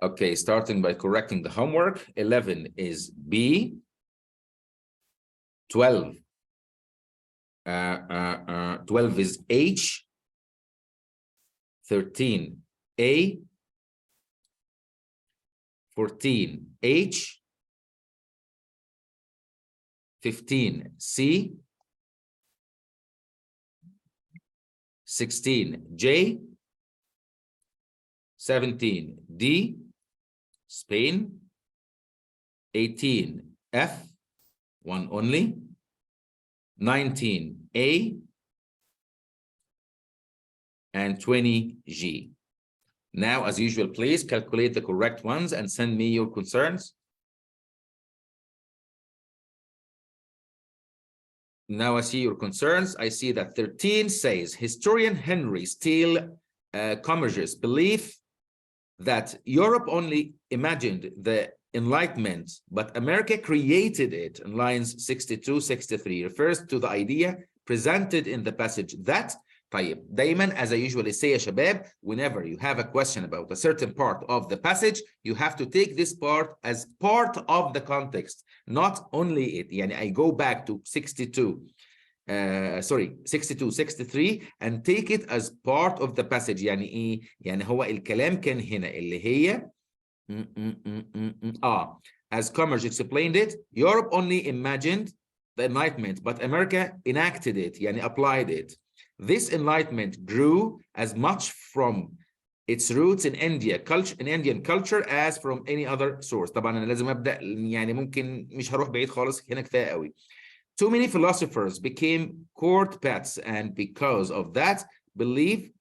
Okay, starting by correcting the homework. 11 is B. 12. 12 is H. 13 A. 14 H. 15 C. 16 J. 17 D. Spain. 18 F. One only. 19 A. And 20 G. Now, as usual, please calculate the correct ones and send me your concerns. Now I see your concerns. I see that 13 says, historian Henry Steele Commerge's belief that Europe only imagined the Enlightenment, but America created it, in lines 62, 63, refers to the idea presented in the passage that. طيب دايما, as I usually say يا شباب, whenever you have a question about a certain part of the passage, you have to take this part as part of the context, not only it. يعني I go back to 62, 63 and take it as part of the passage. يعني ايه؟ يعني هو الكلام كان هنا اللي هي as Commerge explained it, Europe only imagined the Enlightenment, but America enacted it, يعني applied it. This enlightenment grew as much from its roots in Indian culture as from any other source. طبعا انا لازم ابدا, يعني ممكن مش هروح بعيد خالص, هنا كفايه قوي. Too many philosophers became court pets, and because of that believed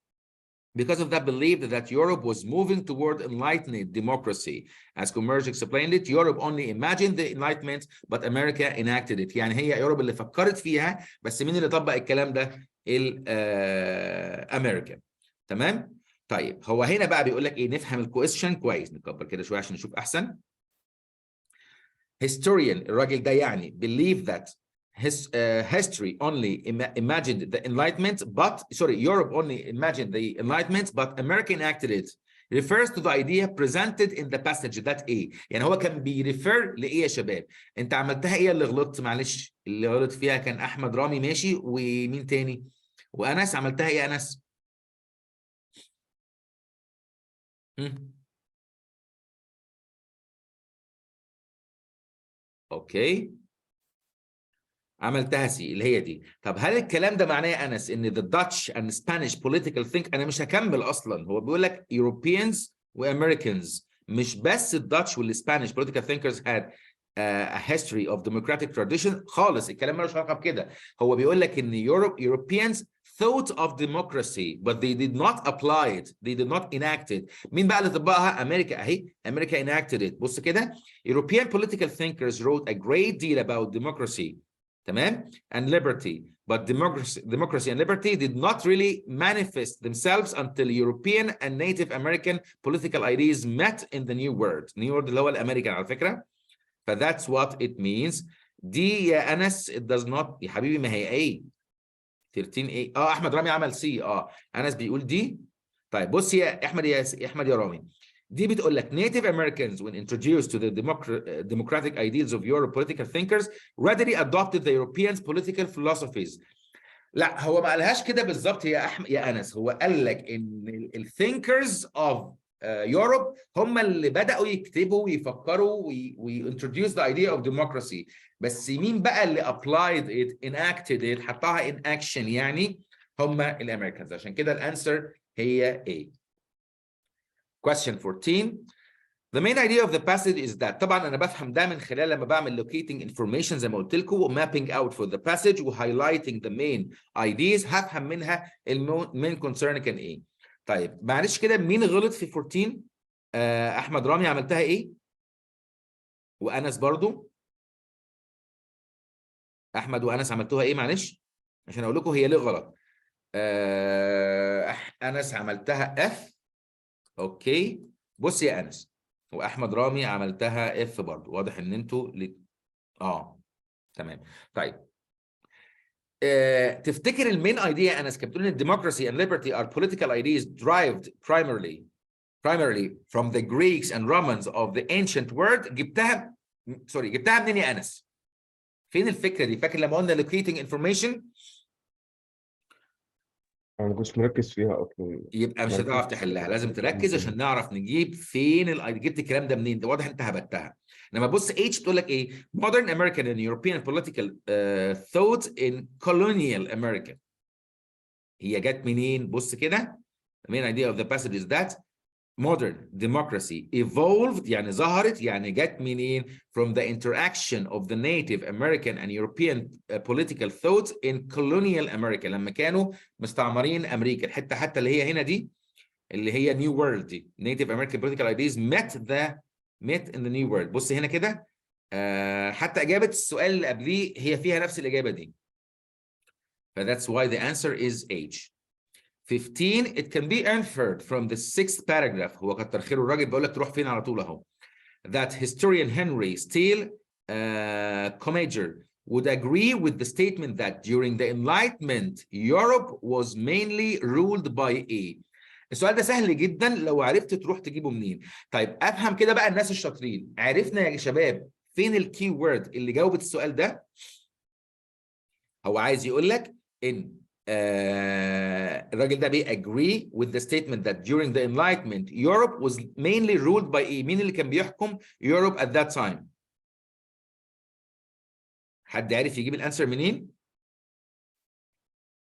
that Europe was moving toward enlightened democracy. As Commerge explained it, Europe only imagined the Enlightenment, but America enacted it. يعني هي يوروب اللي فكرت فيها, بس مين اللي طبق الكلام ده؟ أمريكا. تمام؟ طيب هو هنا بقى بيقول لك ايه؟ نفهم الكويستشن كويس, نكبر كده شويه عشان نشوف احسن. Historian, الراجل ده يعني believe that history only imagined the Enlightenment, Europe only imagined the Enlightenment, but America enacted it. Refers to the idea presented in the passage that ايه؟ يعني هو كان بيريفير لايه يا شباب؟ انت عملتها ايه اللي غلطت؟ معلش, اللي غلط فيها كان احمد رامي, ماشي, ومين تاني؟ وانس. عملتها ايه يا انس؟ اوكي, عملتها سي اللي هي دي. طب هل الكلام ده معناه يا انس ان the Dutch and Spanish political think؟ انا مش هكمل اصلا, هو بيقول لك Europeans وAmericans, مش بس الداتش والسبانيش political thinkers had a history of democratic tradition خالص. الكلام مالوش علاقه بكده. هو بيقول لك ان Europeans thought of democracy but they did not apply it, they did not enact it. مين بقى اللي طبقها؟ امريكا اهي, امريكا enacted it. بص كده, European political thinkers wrote a great deal about democracy, تمام, and liberty, but democracy and liberty did not really manifest themselves until European and Native American political ideas met in the New World. New World اللي هو الامريكان على فكره. ف that's what it means. دي يا انس it does not يا حبيبي, ما هي ايه 13 ايه. احمد رامي عمل سي. انس بيقول دي. طيب بص يا احمد, يا رامي, دي بتقول لك Native Americans when introduced to the democratic ideals of Europe political thinkers readily adopted the Europeans political philosophies. لا, هو ما قالهاش كده بالظبط يا انس. هو قال لك ان thinkers of Europe هم اللي بدأوا يكتبوا ويفكروا وintroduce the idea of democracy, بس مين بقى اللي applied it, enacted it, حطها in action, يعني هم الامريكانز. عشان كده الانسر هي A. Question 14. The main idea of the passage is that, طبعا انا بفهم ده من خلال لما بعمل locating information زي ما قلت لكم, و mapping out for the passage و highlighting the main ideas, هفهم منها main concern كان ايه. طيب معلش كده, مين غلط في 14؟ احمد رامي عملتها ايه؟ وانس برضو. احمد وانس عملتوها ايه؟ معلش عشان اقول لكم هي ليه غلط. انس عملتها F. اوكي, بص يا انس, واحمد رامي عملتها F برضو. واضح ان انتوا تمام. طيب تفتكر المين ايديا انس كانت بتقول ان democracy and liberty are political ideas derived primarily primarily from the Greeks and Romans of the ancient world. جبتها منين يا أنس؟ فين الفكرة دي؟ فاكر لما قلنا locating information؟ أنا ما كنتش مركز فيها أصلا. يبقى مش هتعرف تحلها، لازم تركز عشان نعرف نجيب فين جبت الكلام ده منين. ده واضح انت هبتها. لما بص H بتقول لك ايه؟ modern American and European political thought in colonial America. هي جت منين؟ بص كده. The main idea of the passage is that modern democracy evolved يعني ظهرت يعني جت منين؟ from the interaction of the Native American and European political thoughts in colonial America. لما كانوا مستعمرين أمريكا، الحتة حتى اللي هي هنا دي اللي هي New World دي. Native American political ideas met in the New World. بص هنا كده حتى إجابة السؤال اللي قبليه هي فيها نفس الإجابة دي. that's why the answer is H. 15 it can be inferred from the 6th paragraph. هو كتر خيره الراجل بيقول لك تروح فين على طول اهو. that historian Henry Steele Commager would agree with the statement that during the Enlightenment Europe was mainly ruled by A. السؤال ده سهل جدا لو عرفت تروح تجيبه منين. طيب افهم كده بقى الناس الشاطرين. عرفنا يا شباب فين الكي وورد اللي جاوبت السؤال ده؟ هو عايز يقول لك ان الراجل ده agree with the statement that during the Enlightenment Europe was mainly ruled by A. مين اللي كان بيحكم Europe at that time؟ حد عارف يجيب الانسر منين؟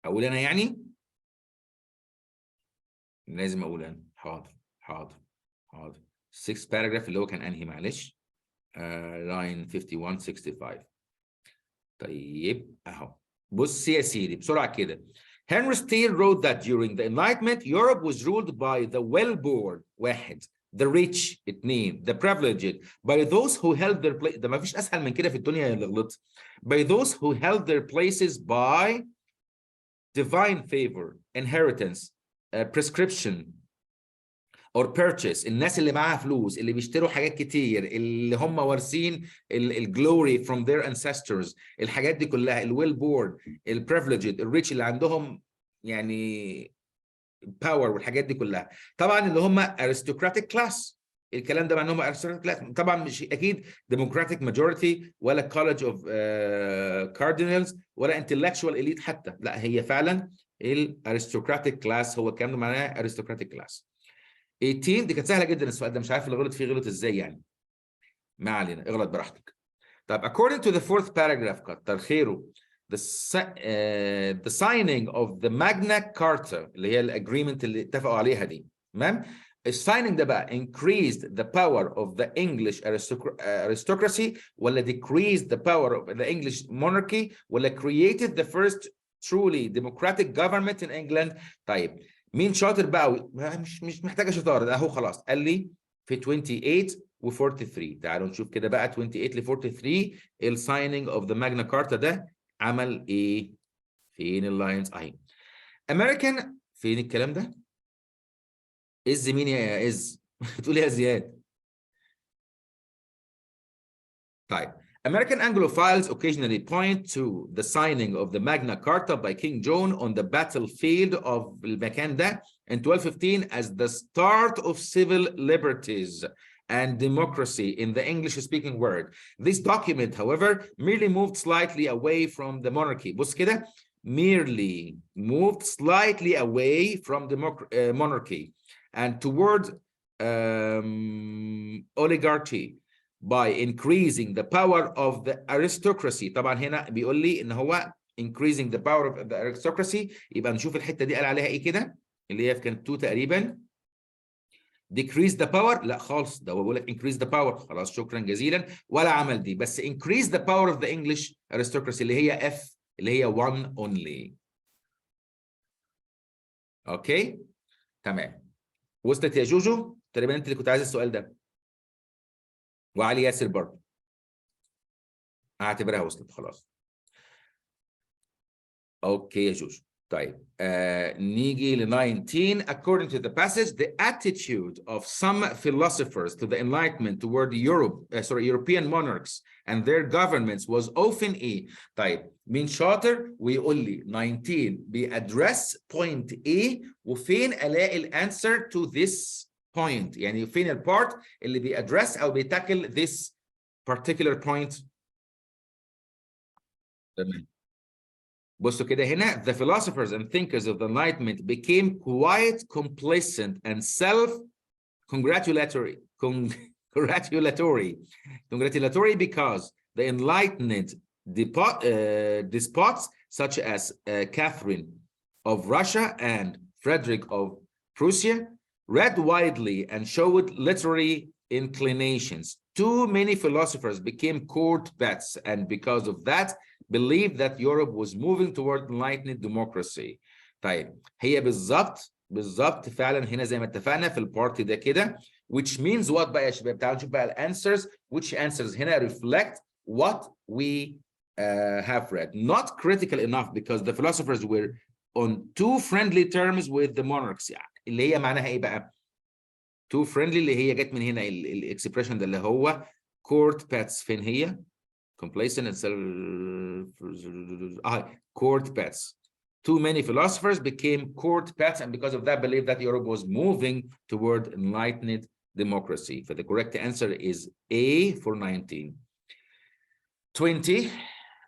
اقول انا يعني؟ لازم اقول انا. حاضر 6 paragraph اللي هو كان انهي معلش؟ line 51 65. طيب اهو بص يا سيدي بسرعه كده. Henry Steele wrote that during the Enlightenment Europe was ruled by the well-born واحد، the rich اتنين، the privileged, by those who held their place. ده ما فيش اسهل من كده في الدنيا يا اللي غلط. by those who held their places by divine favor, inheritance, prescription or purchase. الناس اللي معاها فلوس، اللي بيشتروا حاجات كتير، اللي هم وارثين الجلوري from their ancestors، الحاجات دي كلها، الويل بورن، البريفليجد، الريتش اللي عندهم يعني باور والحاجات دي كلها. طبعا اللي هم aristocratic class. الكلام ده معناه هم aristocratic class. طبعا مش اكيد democratic majority ولا college of cardinals ولا intellectual elite حتى، لا هي فعلا الارستقراطيك كلاس. هو الكلام ده معناه aristocratic class. 18 دي كانت سهله جدا السؤال ده، مش عارف اللي غلط فيه غلط ازاي يعني. ما علينا، اغلط براحتك. طيب according to the 4th paragraph كتر خيره the signing of the Magna Carta اللي هي الاجريمنت اللي اتفقوا عليها دي، تمام؟ السايننج ده بقى increased the power of the English aristocracy ولا decreased the power of the English monarchy ولا created the first truly democratic government in England. طيب مين شاطر بقى؟ مش محتاجه شطاره، ده اهو خلاص قال لي في 28 و 43. تعالوا نشوف كده بقى 28 ل 43 السايننج اوف ذا ماجنا كارتا ده عمل ايه؟ فين اللاينز اهي. امريكان فين الكلام ده؟ از مين يا از؟ تقول يا زياد. طيب American Anglophiles occasionally point to the signing of the Magna Carta by King John on the battlefield of المكان ده in 1215 as the start of civil liberties and democracy in the English-speaking world. This document, however, merely moved slightly away from the monarchy. بص كده merely moved slightly away from the monarchy and toward oligarchy by increasing the power of the aristocracy. طبعا هنا بيقول لي ان هو increasing the power of the aristocracy. يبقى نشوف الحته دي قال عليها ايه كده، اللي هي كانت 2 تقريبا. decrease the power لا خالص، ده هو بيقول لك increase the power. خلاص شكرا جزيلا، ولا عمل دي، بس increase the power of the English aristocracy اللي هي F اللي هي one only. اوكي تمام. وصلت يا جوجو؟ تقريبا انت اللي كنت عايز السؤال ده، وعلي ياسر برضه. هعتبرها وصلت خلاص. اوكي يا جوجو. طيب نيجي ل 19. According to the passage, the attitude of some philosophers to the Enlightenment toward European monarchs and their governments was often A. طيب مين شاطر ويقول لي 19 بيأدرس point A وفين الاقي الانسر to this point. يعني فين البارت اللي بيأدرس أو بيتاكل this particular point. تمام. بصوا كده هنا the philosophers and thinkers of the Enlightenment became quite complacent and self-congratulatory because the enlightened despots such as Catherine of Russia and Frederick of Prussia read widely and showed literary inclinations. Too many philosophers became court pets, and because of that, believed that Europe was moving toward enlightened democracy. طيب هي بالظبط فعلا هنا زي ما اتفقنا في البارت ده كده which means what بقى يا شباب؟ تعالوا نشوف بقى الانسرز. which answers هنا reflect what we have read. Not critical enough because the philosophers were on too friendly terms with the monarchs. يعني اللي هي معناها ايه بقى؟ too friendly اللي هي جت من هنا الاكسبريشن ده اللي هو court pets. فين هي؟ complacent and self court pets. Too many philosophers became court pets, and because of that, believed that Europe was moving toward enlightened democracy. So the correct answer is A for 19. 20.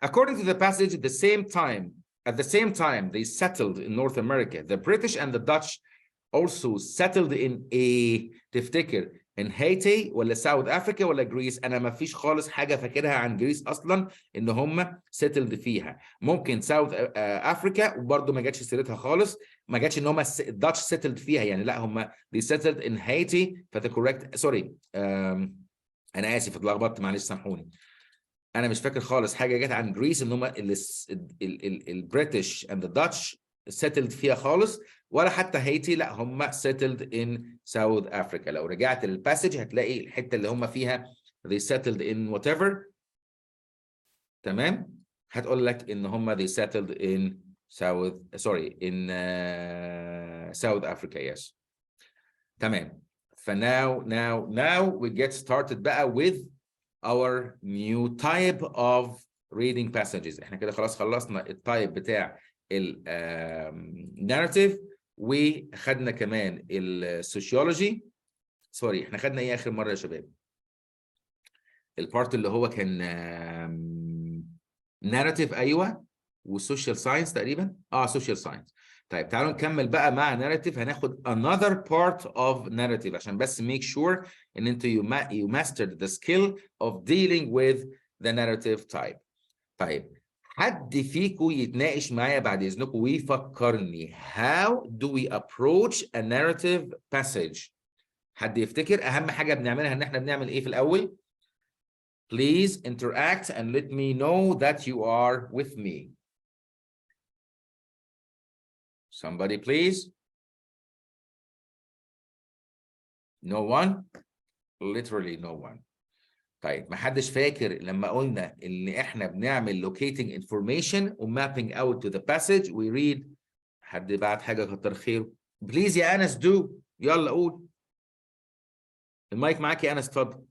According to the passage, at the same time they settled in North America. The British and the Dutch also settled in A. تفتكر in هايتي ولا ساوث افريكا ولا جريس؟ انا ما فيش خالص حاجه فاكرها عن جريس اصلا ان هم سيتلد فيها. ممكن ساوث افريكا وبرده ما جاتش سيرتها خالص، ما جاتش ان هم الداتش سيتلد فيها يعني، لا هم they settled in هايتي. فده كوريكت. سوري انا اسف اتلخبطت معلش سامحوني. انا مش فاكر خالص حاجه جت عن جريس ان هم البريتش اند ذا داتش settled فيها خالص، ولا حتى هايتي، لا هم settled in South Africa. لو رجعت للباسج هتلاقي الحته اللي هم فيها they settled in whatever. تمام، هتقول لك ان هم they settled in South Africa. yes. تمام. now we get started بقى with our new type of reading passages. احنا كده خلاص خلصنا التايب بتاع الناراتيف وخدنا كمان السوشيولوجي. سوري احنا خدنا ايه اخر مره يا شباب؟ البارت اللي هو كان ناراتيف ايوه، والسوشيال ساينس تقريبا. سوشيال ساينس. طيب تعالوا نكمل بقى مع ناراتيف. هناخد another part of narrative عشان بس make sure ان انتوا you mastered the skill of dealing with the narrative type. طيب حد فيكم يتناقش معايا بعد اذنكم ويفكرني how do we approach a narrative passage؟ حد يفتكر اهم حاجه بنعملها ان احنا بنعمل ايه في الاول؟ Please interact and let me know that you are with me. Somebody please. No one? Literally no one. طيب ما حدش فاكر لما قلنا ان احنا بنعمل locating information و mapping out to the passage we read؟ حد بعت حاجه كتر خيره. بليز يا انس do. يلا قول. المايك معاك يا انس اتفضل.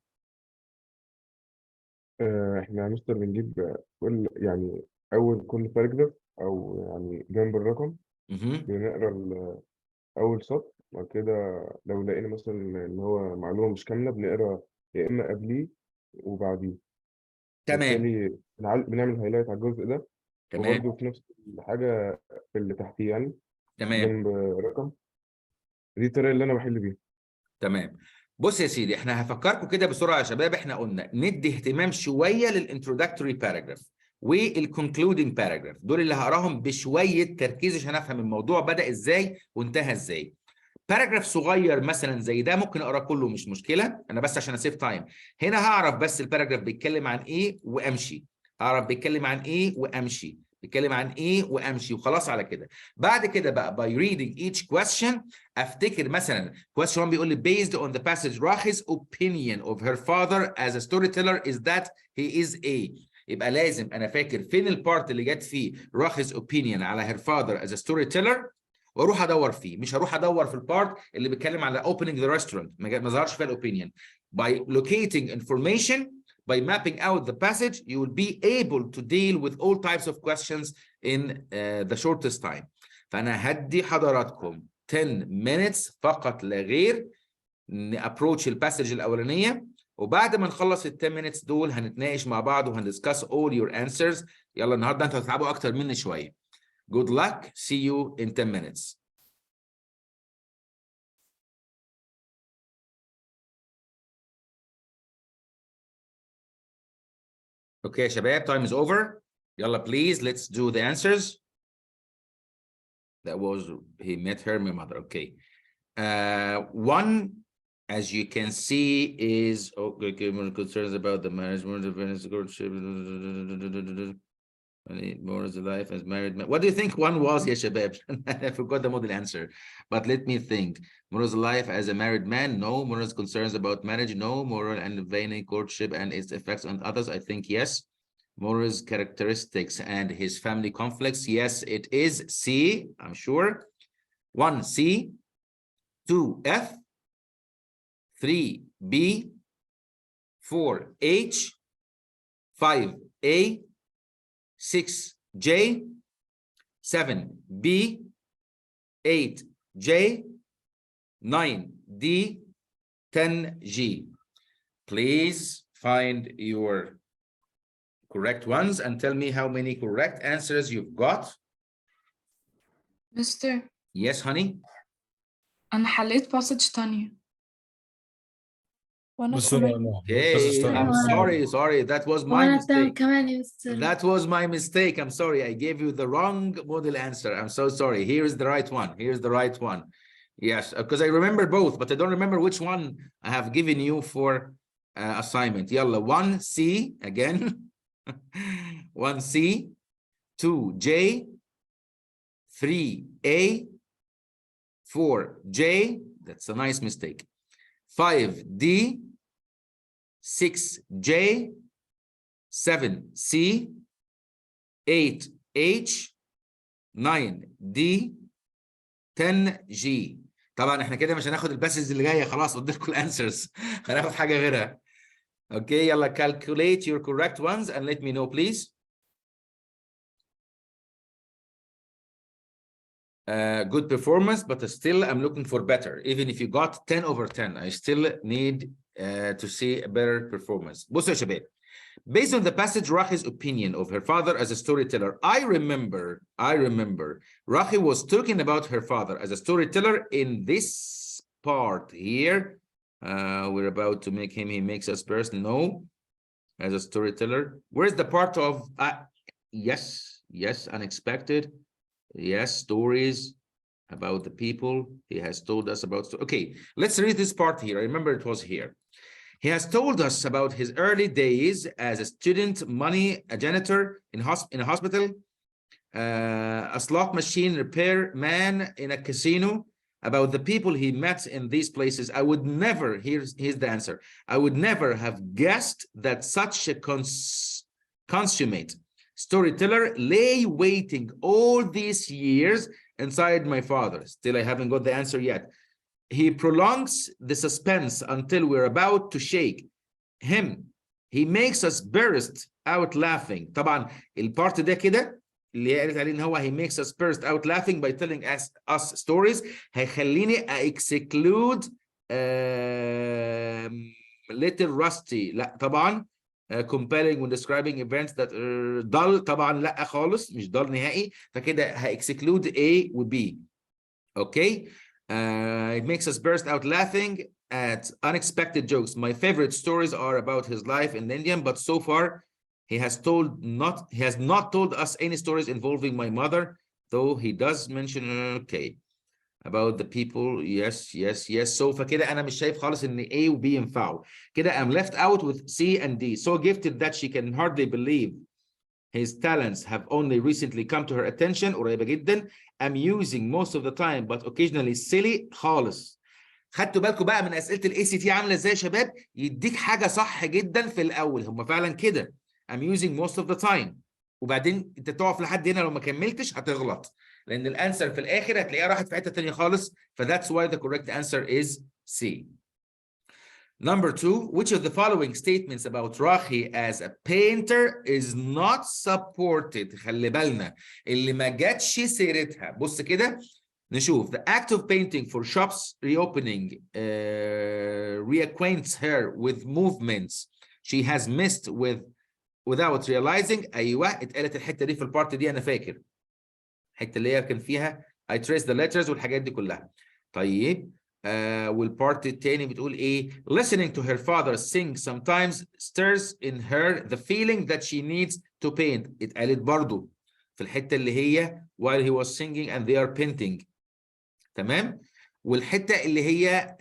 احنا يا مستر بنجيب يعني اول كل باراجراف او يعني جنب الرقم بنقرا اول سطر، وبعد كده لو لقينا مثلا ان هو معلومه مش كامله بنقرا يا اما قبليه وبعديه. تمام بالتالي بنعمل هايلايت على الجزء ده، تمام وبرده في نفس الحاجه في اللي تحتيه يعني تمام جنب رقم. دي الطريقه اللي انا بحل بيها. تمام. بص يا سيدي احنا هفكركم كده بسرعه يا شباب. احنا قلنا ندي اهتمام شويه للانترودكتوري باراجراف والكونكلودنج باراجراف، دول اللي هقراهم بشويه تركيز عشان افهم الموضوع بدا ازاي وانتهى ازاي. باراجراف صغير مثلا زي ده ممكن اقرا كله مش مشكله، انا بس عشان اسيف تايم هنا هعرف بس الباراجراف بيتكلم عن ايه وامشي، اعرف بيتكلم عن ايه وامشي، بيتكلم عن ايه وامشي وخلاص على كده. بعد كده بقى by reading each question افتكر مثلا question 1 بيقول لي based on the passage Rachi's opinion of her father as a storyteller is that he is a. يبقى لازم انا فاكر فين البارت اللي جت فيه Rachi's opinion على her father as a storyteller واروح ادور فيه. مش هروح ادور في البارت اللي بيتكلم على opening the restaurant ما ظهرش فيها الاوبينيون. by locating information by mapping out the passage you will be able to deal with all types of questions in the shortest time. فانا هدي حضراتكم 10 minutes فقط لا غير نابروتش الباسج الاولانيه، وبعد ما نخلص ال 10 minutes دول هنتناقش مع بعض وهندسكاس all your answers. يلا النهارده انتوا هتتعبوا اكتر مني شويه. Good luck. See you in 10 minutes. Okay يا شباب, time is over. يلا please let's do the answers. That was he met her, my mother. Okay. One, as you can see, is okay. Concerns about the management of courtship. More as a life as married man. What do you think one was, ya shabab? I forgot the model answer, but let me think. Mora's life as a married man? No. Mora's concerns about marriage? No. Moral and vain courtship and its effects on others? I think yes. Mora's characteristics and his family conflicts? Yes, it is C, I'm sure. 1 C, 2 F, 3 B, 4 H, 5 A, 6 J, 7 B, 8 J, 9 D, 10 G. Please find your correct ones and tell me how many correct answers you've got. Mister, Yes, honey. أنا حليت passage تانية. وأنا بس كمان. Okay, I'm sorry. That was my وأنا mistake. كمان يا مستر. That was my mistake. I'm sorry. I gave you the wrong model answer. I'm so sorry. Here's the right one. Here's the right one. Yes, because I remember both, but I don't remember which one I have given you for assignment. Yalla, 1C again. 1C, 2J, 3A, 4J. That's a nice mistake. 5D, 6J, 7C, 8H, 9D, 10G. طبعا احنا كده مش هناخد الباسز اللي جايه خلاص قلت لكم الانسرز هناخد حاجه غيرها. اوكي يلا calculate your correct ones and let me know please. Good performance, but still I'm looking for better. Even if you got 10 over 10, I still need to see a better performance. بصوا يا شباب, based on the passage, Rahi's opinion of her father as a storyteller, I remember Rahi was talking about her father as a storyteller in this part here. We're about to make him, he makes us burst. No, as a storyteller. Where's the part of, yes, unexpected. Yes, stories about the people he has told us about. Okay, let's read this part here. I remember it was here. He has told us about his early days as a student, money, a janitor in a hospital, a slot machine repair man in a casino, about the people he met in these places. I would never, here's the answer, I would never have guessed that such a consummate storyteller lay waiting all these years inside my father. Still, I haven't got the answer yet. He prolongs the suspense until we're about to shake him. He makes us burst out laughing. طبعا البارت ده كده اللي قالت عليه ان هو he makes us burst out laughing by telling us stories هيخليني exclude little rusty. لا طبعا compelling when describing events that are dull. طبعا لا خالص مش dull نهائي, فكده exclude A و B. Okay. It makes us burst out laughing at unexpected jokes. My favorite stories are about his life in India, but so far he has not told us any stories involving my mother, though he does mention okay about the people. Yes. So فكده انا مش شايف خالص ان A و B ينفعوا. كده I'm left out with C and D. So gifted that she can hardly believe his talents have only recently come to her attention. قريبة جدا. Amusing most of the time, but occasionally silly خالص. خدتوا بالكم بقى من أسئلة ال ACT عاملة ازاي يا شباب؟ يديك حاجة صح جدا في الأول. هم فعلا كده. Amusing most of the time. وبعدين انت تقف لحد هنا لو ما كملتش هتغلط. لأن الأنسر في الآخر هتلاقيها راحت في حتة تانية خالص. That's why the correct answer is C. Number 2, which of the following statements about Rahi as a painter is not supported? خلي بالنا اللي ما جاتش سيرتها. بص كده نشوف the act of painting for shops reopening reacquaints her with movements she has missed without realizing. ايوه اتقالت الحته دي في البارت دي، انا فاكر الحته اللي هي كان فيها I trace the letters والحاجات دي كلها. طيب والبارت التاني بتقول ايه؟ listening to her father sing sometimes stirs in her the feeling that she needs to paint. اتقالت برضو في الحته اللي هي while he was singing and they are painting. تمام. والحته اللي هي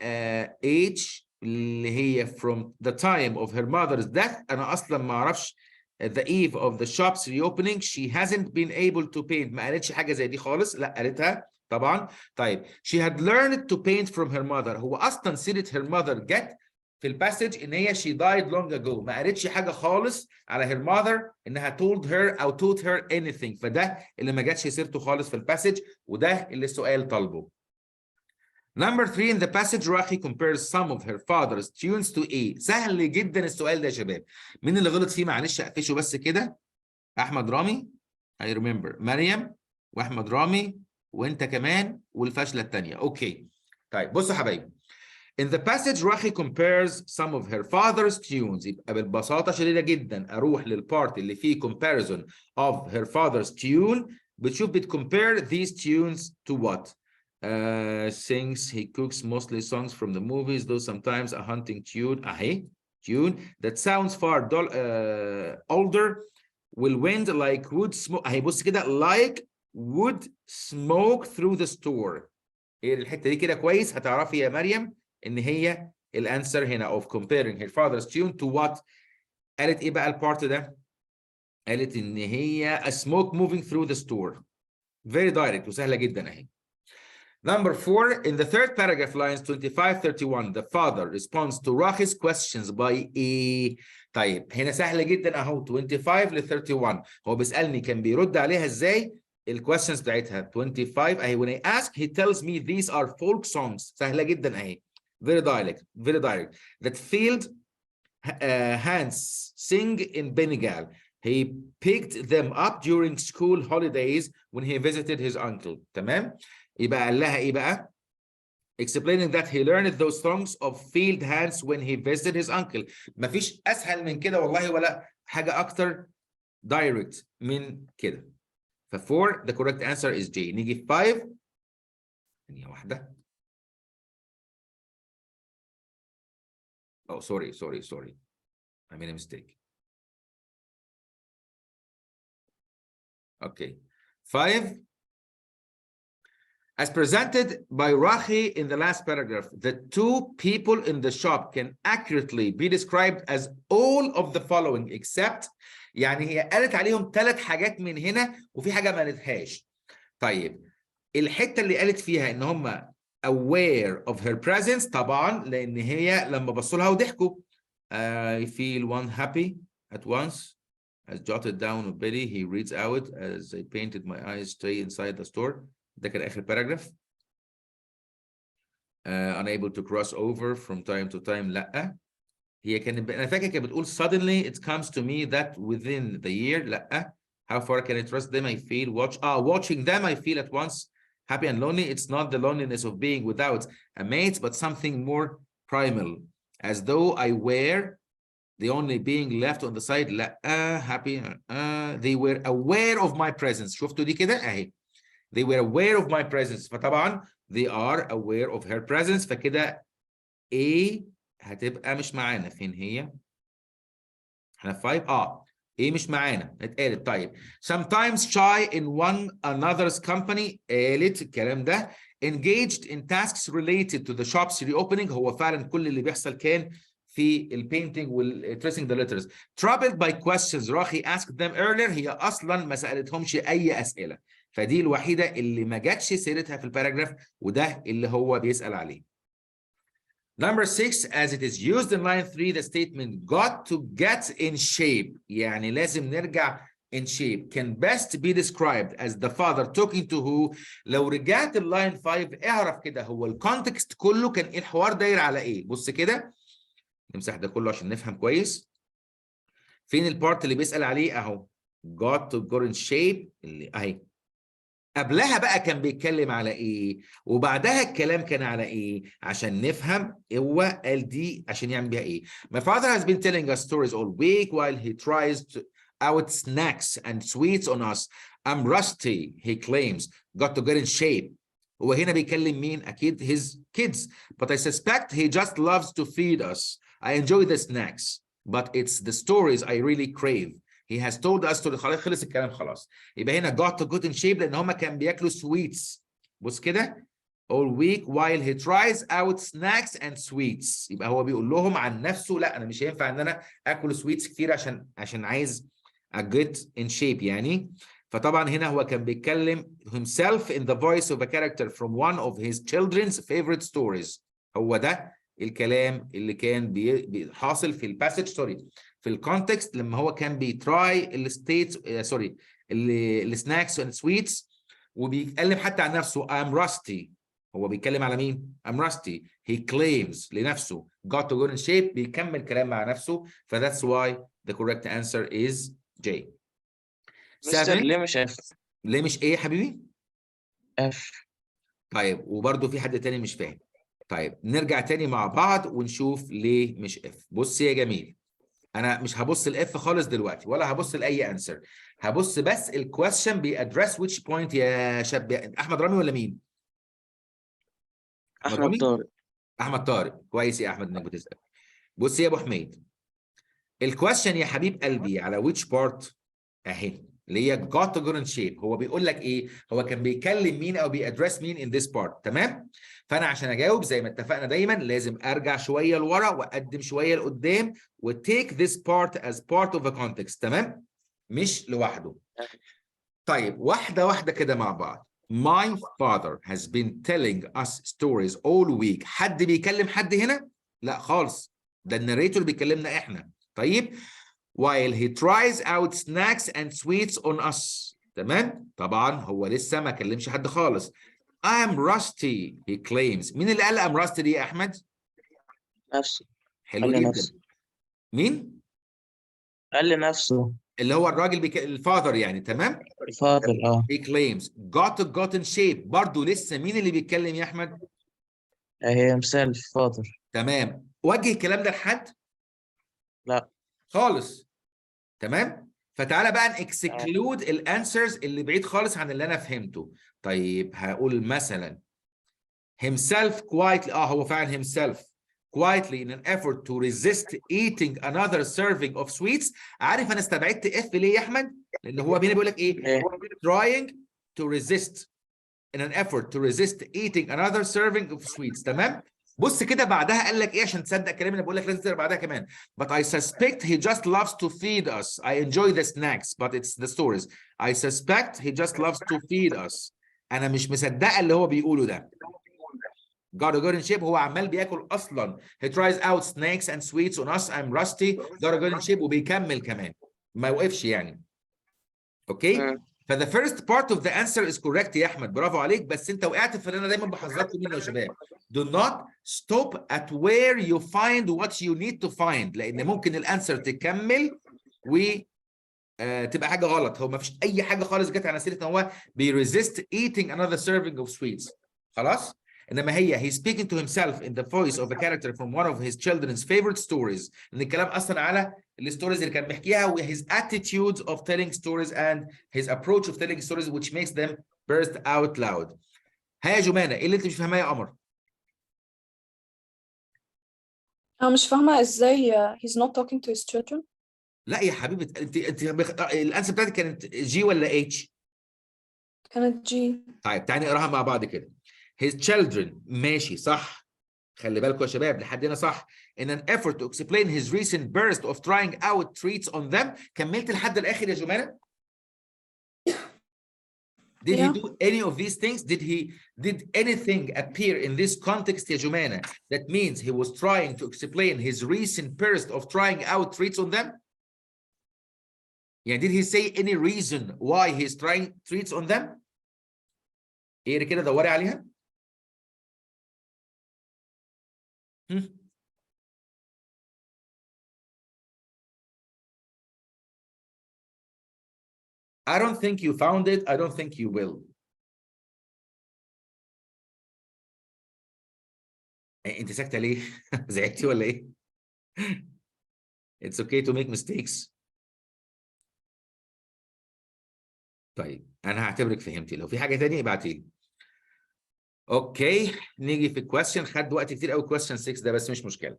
age اللي هي from the time of her mother's death، انا اصلا ما اعرفش the eve of the shops reopening she hasn't been able to paint. ما قالتش حاجه زي دي خالص، لا قالتها طبعا. طيب she had learned to paint from her mother. هو اصلا سيره her mother جت في الباسج ان هي she died long ago، ما قالتش حاجه خالص على her mother انها told her او taught her anything، فده اللي ما جاتش سيرته خالص في الباسج، وده اللي السؤال طالبه. Number 3 in the passage راخي compares some of her father's tunes to A. سهل جدا السؤال ده يا شباب. مين اللي غلط فيه؟ معلش اقفشه بس كده. احمد رامي I remember، مريم واحمد رامي وانت كمان والفاشله الثانيه. اوكي طيب بصوا يا حبايبي. In the passage راخي compares some of her father's tunes. يبقى ببساطه شديده جدا اروح للبارت اللي فيه comparison of her father's tune، بتشوف بتcompare these tunes to what؟ sings he cooks mostly songs from the movies though sometimes a hunting tune اهي tune that sounds far older will wind like wood smoke اهي بص كده like would smoke through the store. هي الحته دي كده كويس هتعرفي يا مريم ان هي الانسر هنا of comparing her father's tune to what. قالت ايه بقى البارت ده؟ قالت ان هي a smoke moving through the store. very direct وسهله جدا اهي. Number 4 in the third paragraph lines 25-31 the father responds to Rakhi's questions by A. طيب هنا سهل جدا اهو 25-31 هو بيسألني كان بيرد عليها ازاي الكويستشنز بتاعتها. 25 اهي when I ask he tells me these are folk songs. سهلة جدا اهي very direct that field hands sing in Bengal. He picked them up during school holidays when he visited his uncle. تمام. يبقى قال لها ايه بقى؟ explaining that he learned those songs of field hands when he visited his uncle. مفيش اسهل من كده والله ولا حاجه اكتر direct من كده. ف 4 the correct answer is J. نيجي في 5 ثانيه واحده. Oh sorry I made a mistake. Okay 5 as presented by Rakhi in the last paragraph, the two people in the shop can accurately be described as all of the following except. يعني هي قالت عليهم 3 حاجات من هنا وفي حاجة ما قالتهاش. طيب الحتة اللي قالت فيها ان هم aware of her presence طبعا لان هي لما بصوا لها وضحكوا. I feel one happy at once as jotted down with Betty he reads out as I painted my eyes stay inside the store. ده كان آخر باراجراف. unable to cross over from time to time. لأ هي كانت أنا فاكر كانت بتقول suddenly it comes to me that within the year. لأ how far can I trust them I feel watching them I feel at once happy and lonely. It's not the loneliness of being without a mate but something more primal as though I were the only being left on the side. لأ happy they were aware of my presence. شفتوا دي كده أهي they were aware of my presence. فطبعا they are aware of her presence. فكده A هتبقى مش معانا. فين هي؟ احنا 5 A مش معانا اتقالت. طيب sometimes shy in one another's company. قالت الكلام ده. engaged in tasks related to the shop's reopening. هو فعلا كل اللي بيحصل كان في البينتينج والtracing the letters. troubled by questions راخي asked them earlier. هي اصلا ما سالتهمش اي اسئله. فدي الوحيده اللي ما جاتش سيرتها في الباراجراف وده اللي هو بيسال عليه. Number 6 as it is used in line 3 the statement got to get in shape. يعني لازم نرجع in shape can best be described as the father talking to who. لو رجعت اللاين 5 اعرف كده هو الكونتكست كله كان ايه الحوار داير على ايه. بص كده نمسح ده كله عشان نفهم كويس. فين البارت اللي بيسال عليه اهو got to get in shape اللي اهي قبلها بقى كان بيتكلم على ايه، وبعدها الكلام كان على ايه، عشان نفهم هو قال دي عشان يعمل بيها ايه. My father has been telling us stories all week while he tries to out snacks and sweets on us. I'm rusty, he claims. Got to get in shape. هو هنا بيكلم مين؟ أكيد his kids. But I suspect he just loves to feed us. I enjoy the snacks, but it's the stories I really crave. He has told us to خلص الكلام خلاص. يبقى هنا got to get in shape لأن هما كان بياكلوا sweets. بص كده. all week while he tries out snacks and sweets. يبقى هو بيقول لهم عن نفسه لا أنا مش هينفع إن أنا آكل سويتس كتير عشان عايز get in shape يعني. فطبعا هنا هو كان بيتكلم himself in the voice of a character from one of his children's favorite stories. هو ده الكلام اللي كان حاصل في الباسج سوري في الكونتكست لما هو كان بيتراي الستيتس سوري السناكس اند سويتس، وبيتكلم حتى عن نفسه I'm rusty. هو بيتكلم على مين؟ I'm rusty. He claims لنفسه got to go in shape. بيكمل كلام مع نفسه. that's why the correct answer is J. مستر 7. ليه مش اف؟ ليه مش ايه يا حبيبي؟ اف. طيب وبرده في حد تاني مش فاهم. طيب نرجع تاني مع بعض ونشوف ليه مش اف. بص يا جميل، انا مش هبص الاف خالص دلوقتي ولا هبص لاي انسر، هبص بس الكويستشن بيادرس which point يا شاب. احمد رامي ولا مين؟ احمد طارق. احمد طارق. كويس يا احمد انك بتسال. بص يا ابو حميد، الكويستشن يا حبيب قلبي على which part اهي اللي هي got to go in shape. هو بيقول لك ايه؟ هو كان بيكلم مين او بيادرس مين in this part. تمام؟ فانا عشان اجاوب زي ما اتفقنا دايما لازم ارجع شويه لورا واقدم شويه لقدام وتيك this part as part of a context. تمام؟ مش لوحده. طيب واحده واحده كده مع بعض. My father has been telling us stories all week. حد بيكلم حد هنا؟ لا خالص، ده الناريتور بيكلمنا احنا. طيب while he tries out snacks and sweets on us. تمام؟ طبعا هو لسه ما كلمش حد خالص. I'm rusty he claims. مين اللي قال I'm rusty دي يا احمد؟ نفسه. حلو قال جدا. لنفسه. مين؟ قال لنفسه. اللي هو الراجل الفاذر يعني. تمام؟ الفاضل he claims got in shape. برضه لسه مين اللي بيتكلم يا احمد؟ هي مثال فاضل. تمام. وجه الكلام ده لحد؟ لا خالص. تمام؟ فتعالى بقى نكسكلود الانسرز اللي بعيد خالص عن اللي انا فهمته. طيب هقول مثلا himself quietly. هو فعلا himself quietly in an effort to resist eating another serving of sweets. عارف انا استبعدت اف ليه يا احمد؟ لان هو هنا بيقول لك ايه؟ trying to resist in an effort to resist eating another serving of sweets. تمام؟ بص كده بعدها قال لك ايه عشان تصدق كلامي اللي بقول لك لازم تقرا بعدها كمان. But I suspect he just loves to feed us. I enjoy the snacks but it's the stories. I suspect he just loves to feed us. انا مش مصدقه اللي هو بيقوله ده. Got to go in shape. هو عمال بياكل اصلا. He tries out snacks and sweets on us. I'm rusty. Got to go in shape. وبيكمل كمان. ما وقفش يعني. اوكي؟ فthe first part of the answer is correct يا احمد. برافو عليك. بس انت وقعت في اللي انا دايما بحذركم منه يا شباب. Do not stop at where you find what you need to find. لان ممكن الانسر تكمل و تبقى حاجه غلط. هو ما فيش اي حاجه خالص جت على سيره ان هو بيريزيست eating another serving of sweets. خلاص؟ انما هي he's speaking to himself in the voice of a character from one of his children's favorite stories. ان الكلام اصلا على الستوريز اللي كان بيحكيها و his attitude of telling stories and his approach of telling stories which makes them burst out loud. ها يا جمانة ايه اللي انت مش فاهماه يا قمر؟ أنا مش فاهمة إزاي he's not talking to his children. لا يا حبيبي انت الانسر بتاعتك كانت جي ولا اتش؟ كانت جي. طيب تعالي نقراها مع بعض كده. his children. ماشي صح. خلي بالكم يا شباب لحد هنا صح. in an effort to explain his recent burst of trying out treats on them. كملت لحد الاخر يا جمانة؟ Did he do any of these things? Did anything appear in this context يا جمانة that means he was trying to explain his recent burst of trying out treats on them? يعني did he say any reason why he's trying treats on them? ايه كده دوري عليها. I don't think you found it. I don't think you will. انت ساكته ليه؟ زعلتي ولا ايه؟ It's okay to make mistakes. طيب انا هعتبرك فهمتي، لو في حاجه تانية ابعتي لي. اوكي نيجي في الكويستشن، خد وقت كتير قوي question 6 ده بس مش مشكله.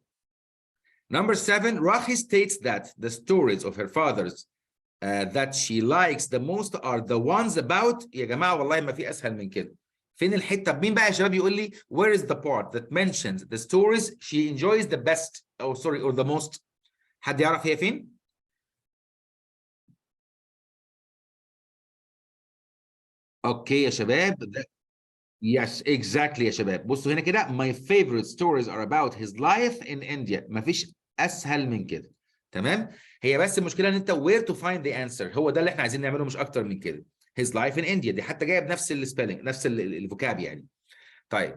Number 7, Rahi states that the stories of her fathers that she likes the most are the ones about. يا جماعه والله ما في اسهل من كده. فين الحته؟ مين بقى يا شباب يقول لي where is the part that mentions the stories she enjoys the best or the most؟ حد يعرف هي فين؟ اوكي يا شباب ده Yes, exactly يا شباب. بصوا هنا كده my favorite stories are about his life in India. مفيش أسهل من كده. تمام؟ هي بس المشكلة إن أنت where to find the answer. هو ده اللي إحنا عايزين نعمله مش أكتر من كده. His life in India دي حتى جاية بنفس السبيلنج نفس الفوكاب يعني. طيب.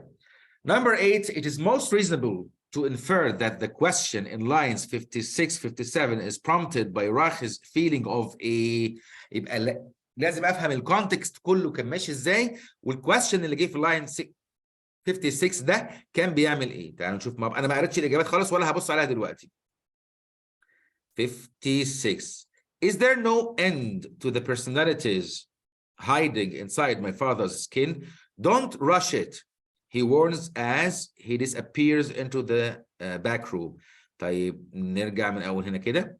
Number 8, it is most reasonable to infer that the question in lines 56, 57 is prompted by Rahi's feeling of a يبقى لازم افهم الكونتكست كله كان ماشي ازاي، والكويستشن اللي جه في اللاين 56 ده كان بيعمل ايه. تعالوا نشوف. انا ما قريتش الاجابات خالص ولا هبص عليها دلوقتي. 56 Is there no end to the personalities hiding inside my father's skin? Don't rush it. He warns as he disappears into the back room. طيب نرجع من اول هنا كده.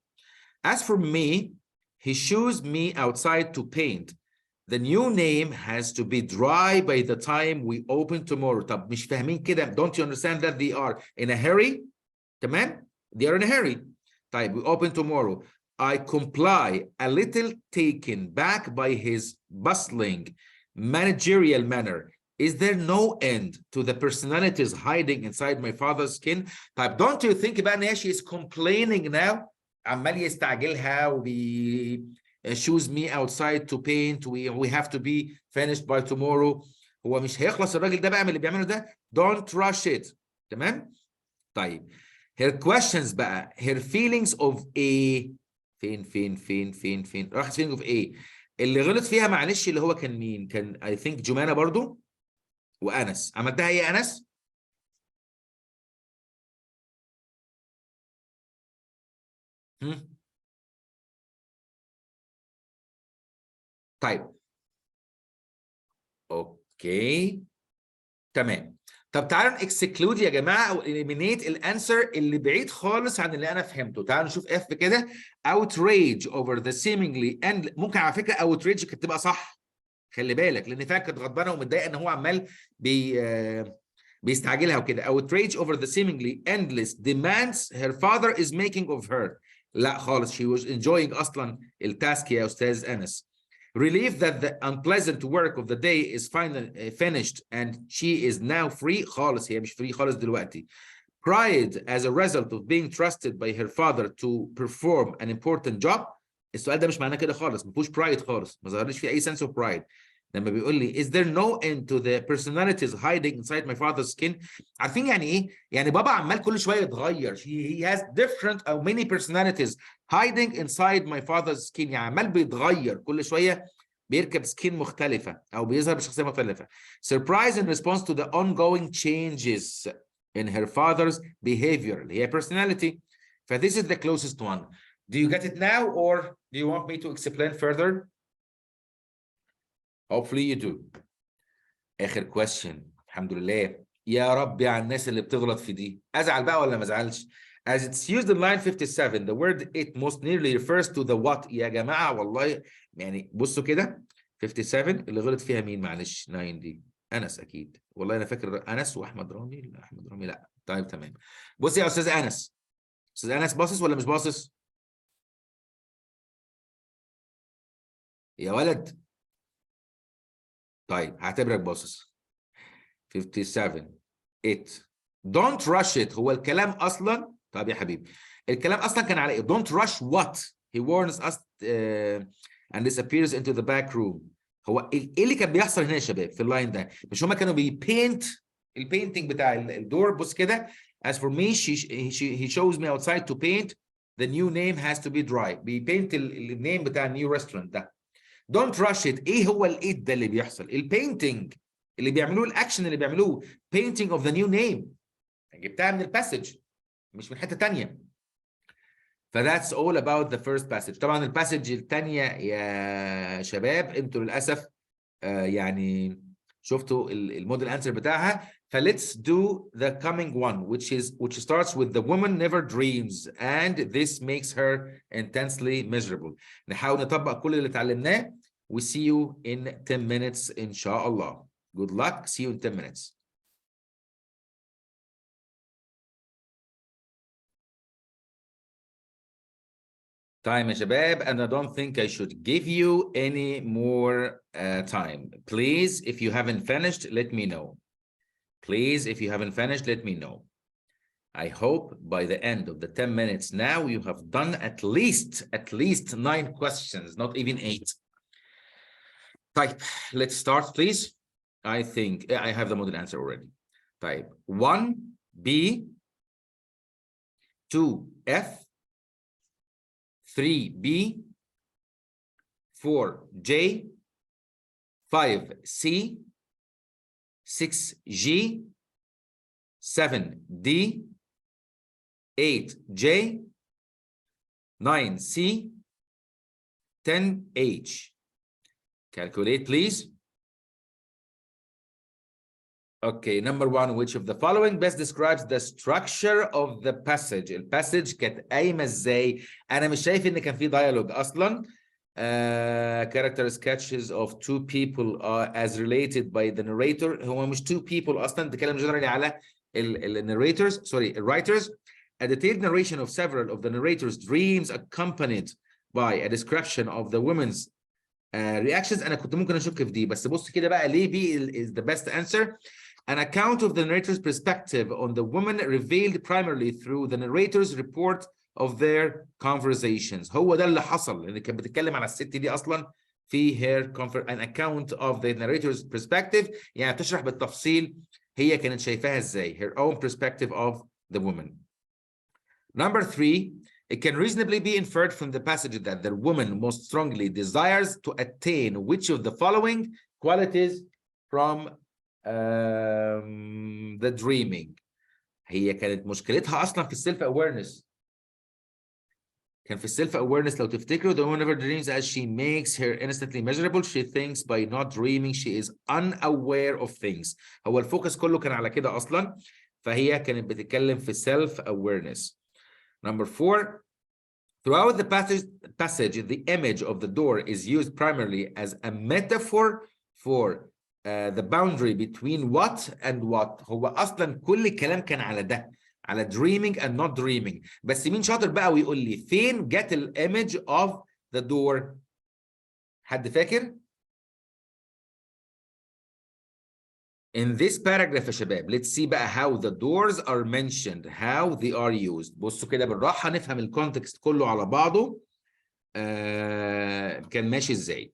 As for me, he shows me outside to paint. The new name has to be dry by the time we open tomorrow. طب مش فاهمين كده. Don't you understand that they are in a hurry? تمام؟ They are in a hurry. طيب we open tomorrow. I comply, a little taken back by his bustling managerial manner. Is there no end to the personalities hiding inside my father's skin? طيب don't you think بقى ان she is complaining now؟ عمال يستعجلها وبي choose me outside to paint. we have to be finished by tomorrow. هو مش هيخلص الراجل ده بقى من اللي بيعمله ده. Don't rush it. تمام؟ طيب her questions بقى her feelings of a فين راحت feeling of a اللي غلط فيها معلش اللي هو كان مين؟ كان I think جمانة برضو وأنس. عملتها ايه يا أنس؟ طيب اوكي تمام. طب تعالوا نكسكلود يا جماعه او eliminate الانسر اللي بعيد خالص عن اللي انا فهمته. تعالوا نشوف اف كده. outrage over the seemingly and ممكن على فكره outrage كانت تبقى صح. خلي بالك لان فعلا كانت غضبانه ومتضايقه ان هو عمال بيستعجلها وكده. outrage over the seemingly endless demands her father is making of her. لا خالص she was enjoying اصلا التاسك يا استاذ انس. relief that the unpleasant work of the day is finally finished and she is now free. خالص هي مش free خالص دلوقتي. pride as a result of being trusted by her father to perform an important job. السؤال ده مش معناه كده خالص. ما فيهوش pride خالص. ما ظهرليش فيه اي sense of pride. لما بيقول لي is there no end to the personalities hiding inside my father's skin. عارفين يعني ايه؟ يعني بابا عمال كل شويه يتغير. he has different or many personalities hiding inside my father's skin. يعني عمال بيتغير كل شويه بيركب سكين مختلفه او بيظهر بشخصيه مختلفه. surprise in response to the ongoing changes in her father's behavior اللي هي personality. ف this is the closest one. Do you get it now or do you want me to explain further? Hopefully you do. آخر question. الحمد لله. يا رب على الناس اللي بتغلط في دي. أزعل بقى ولا ما أزعلش؟ As it's used in line 57, the word it most nearly refers to the what. يا جماعة والله يعني بصوا كده 57 اللي غلط فيها مين معلش؟ 9 دي. أنس أكيد. والله أنا فاكر أنس وأحمد رامي. لا أحمد رامي لا. طيب تمام. بص يا أستاذ أنس. أستاذ أنس باصص ولا مش باصص؟ يا ولد. طيب هعتبرك باصص. 57 it don't rush it. هو الكلام اصلا طب يا حبيبي الكلام اصلا كان على ايه؟ don't rush what he warns us and disappears into the back room. هو ايه اللي كان بيحصل هنا يا شباب في اللاين ده؟ مش هما كانوا بيبينت البينتنج بتاع الدور. بص كده. as for me he shows me outside to paint. the new name has to be dry. بيبينت النيم بتاع النيو ريستورانت ده. don't rush it. ايه هو الايد ده اللي بيحصل؟ البينتنج اللي بيعملوه الاكشن اللي بيعملوه painting of the new name. جبتها من الباسج مش من حتة تانية. فذاتس all about the first passage. طبعا الباسج التانية يا شباب انتوا للأسف يعني شفتوا الموديل answer بتاعها. فlet's do the coming one which starts with the woman never dreams and this makes her intensely miserable. نحاول نطبق كل اللي اتعلمناه. We see you in 10 minutes إن شاء الله. Good luck. See you in 10 minutes. Time يا شباب, and I don't think I should give you any more time. Please, if you haven't finished, let me know. Please, if you haven't finished, let me know. I hope by the end of the 10 minutes now, you have done at least 9 questions, not even 8. Type, let's start, please. I think I have the model answer already. Type 1B, 2F, 3B, 4J, 5C, 6G, 7D, 8J, 9C, 10H. Calculate, please. Okay, number 1, which of the following best describes the structure of the passage? الباسج كانت قايمة ازاي؟ أنا مش شايف إن كان في dialogue أصلاً. Character sketches of 2 people as related by the narrator. هو مش 2 people أصلاً، بتكلم generally على narrators, sorry, writers. A detailed narration of several of the narrators' dreams accompanied by a description of the women's reactions. أنا كنت ممكن أشك في دي، بس بص كده بقى ليه B is the best answer. An account of the narrator's perspective on the woman revealed primarily through the narrator's report of their conversations. هو ده اللي حصل، لأن كانت بتتكلم على الست دي أصلا في an account of the narrator's perspective، يعني بتشرح بالتفصيل هي كانت شايفاها ازاي. Her own perspective of the woman. Number 3, it can reasonably be inferred from the passage that the woman most strongly desires to attain which of the following qualities from the dreaming. هي كانت مشكلتها اصلا في السيلف اويرنس. كان في السيلف اويرنس لو تفتكروا, the woman never dreams as she makes her instantly measurable. She thinks by not dreaming she is unaware of things. هو الفوكس كله كان على كده اصلا, فهي كانت بتتكلم في self awareness. Number 4, throughout the passage, the image of the door is used primarily as a metaphor for the boundary between what and what. هو أصلاً كل الكلام كان على ده, على dreaming and not dreaming. بس مين شاطر بقى ويقول لي فين جت image of the door؟ حد فاكر؟ In this paragraph يا شباب, let's see بقى how the doors are mentioned, how they are used. بصوا كده بالراحة نفهم الكونتكست كله على بعضه كان ماشي ازاي.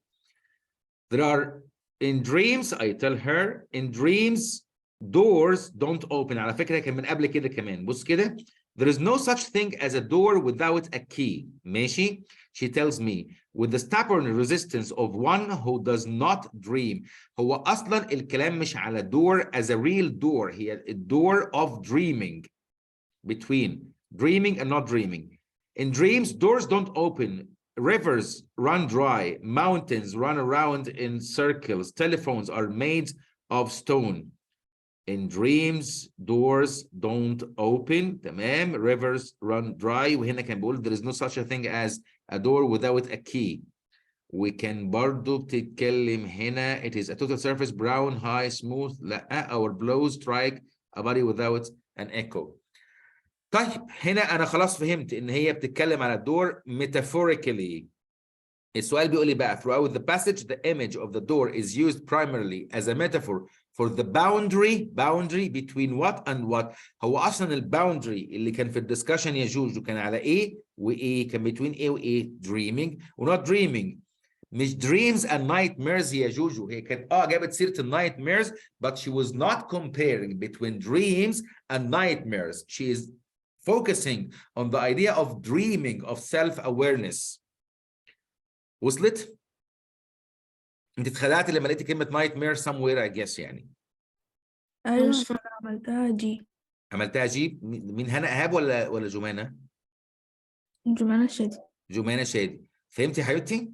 There are in dreams, I tell her, in dreams doors don't open. على فكرة كان من قبل كده كمان. بص كده, there is no such thing as a door without a key. ماشي. She tells me with the stubborn resistance of one who does not dream. هو أصلا الكلام مش على door as a real door, هي a door of dreaming, between dreaming and not dreaming. In dreams, doors don't open. Rivers run dry. Mountains run around in circles. Telephones are made of stone. In dreams, doors don't open. تمام. Rivers run dry. وهنا كان بيقول there is no such a thing as a door without a key. وكان برضو بتتكلم هنا it is a total surface, brown, high, smooth. لا, our blows strike a body without an echo. طيب هنا أنا خلاص فهمت إن هي بتتكلم على الدور metaphorically. السؤال بيقول لي بقى throughout the passage the image of the door is used primarily as a metaphor for the boundary between what and what. هو أصلا الباوندري اللي كان في الدسكشن يا جوجو كان على إيه وإيه, كان between إيه وإيه, dreaming و not dreaming. مش dreams and nightmares يا جوجو, هي كانت جابت سيرة nightmares but she was not comparing between dreams and nightmares. She is focusing on the idea of dreaming, of self-awareness. وصلت؟ انت اتخدعت لما لقيتي كلمة nightmare somewhere I guess يعني. أيوة. مش فاكرة عملتها دي. عملتها جي. مين، هنا ايهاب ولا جمانه؟ جمانة شادي. جمانه شادي. فهمتي يا حبيبتي؟